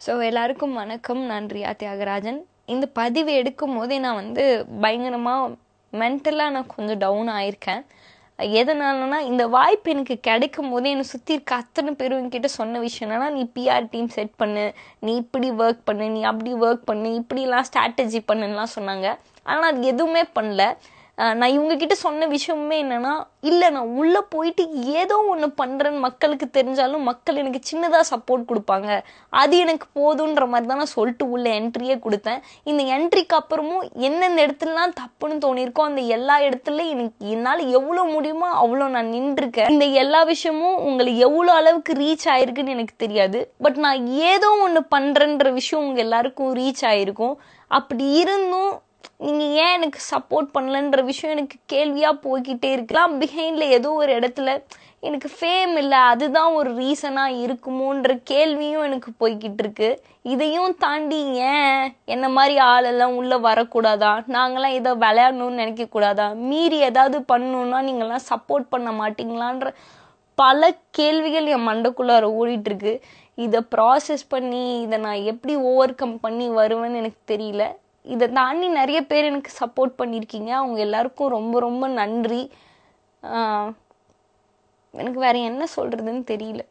So எல்லாருக்கும் வணக்கம். நான் ரியா தியாகராஜன். இந்த பதிவு எடுக்கும் போதே நான் பயங்கரமாக மென்டலாக நான் கொஞ்சம் டவுன் ஆயிருக்கேன். எதனாலனா இந்த வாய்ப்பு எனக்கு கிடைக்கும் போதே என்னை சுற்றி இருக்க அத்தனை பேரும் என்கிட்ட சொன்ன விஷயம் என்னன்னா, நீ பிஆர் டீம் செட் பண்ணு, நீ இப்படி ஒர்க் பண்ணு, நீ அப்படி ஒர்க் பண்ணு, இப்படிலாம் ஸ்ட்ராட்டஜி பண்ணுலாம் சொன்னாங்க. ஆனால் அது எதுவுமே பண்ணல. நான் இவங்கக்கிட்ட சொன்ன விஷயமே என்னென்னா, இல்லை நான் உள்ளே போயிட்டு ஏதோ ஒன்று பண்ணுறேன்னு மக்களுக்கு தெரிஞ்சாலும் மக்கள் எனக்கு சின்னதாக சப்போர்ட் கொடுப்பாங்க, அது எனக்கு போதுன்ற மாதிரி தான் நான் சொல்லிட்டு உள்ள என்ட்ரியே கொடுத்தேன். இந்த என்ட்ரிக்கு அப்புறமும் எந்தெந்த இடத்துலலாம் தப்புன்னு தோணியிருக்கோ அந்த எல்லா இடத்துலையும் எனக்கு என்னால் எவ்வளோ முடியுமோ அவ்வளோ நான் நின்றுருக்கேன். இந்த எல்லா விஷயமும் உங்களுக்கு எவ்வளோ அளவுக்கு ரீச் ஆயிருக்குன்னு எனக்கு தெரியாது. பட் நான் ஏதோ ஒன்று பண்ணுறேன்ற விஷயம் உங்கள் எல்லாருக்கும் ரீச் ஆகிருக்கும். அப்படி இருந்தும் நீங்கள் ஏன் எனக்கு சப்போர்ட் பண்ணலன்ற விஷயம் எனக்கு கேள்வியாக போய்கிட்டே இருக்கலாம். பிஹைண்டில் ஏதோ ஒரு இடத்துல எனக்கு ஃபேம் இல்லை, அதுதான் ஒரு ரீசனாக இருக்குமோன்ற கேள்வியும் எனக்கு போய்கிட்டு இருக்கு. இதையும் தாண்டி ஏன் என்ன மாதிரி ஆளெல்லாம் உள்ளே வரக்கூடாதா, நாங்களாம் ஏதோ விளையாடணும்னு நினைக்கக்கூடாதா, மீறி ஏதாவது பண்ணணுன்னா நீங்கள்லாம் சப்போர்ட் பண்ண மாட்டிங்களான்ற பல கேள்விகள் என் மண்டைக்குள்ளார ஓடிட்டுருக்கு. இதை ப்ராசஸ் பண்ணி இதை நான் எப்படி ஓவர் கம் பண்ணி வருவேன்னு எனக்கு தெரியல. இதை தாண்டி நிறைய பேர் எனக்கு சப்போர்ட் பண்ணியிருக்கீங்க. அவங்க எல்லாருக்கும் ரொம்ப ரொம்ப நன்றி. எனக்கு வேறு என்ன சொல்கிறதுன்னு தெரியல.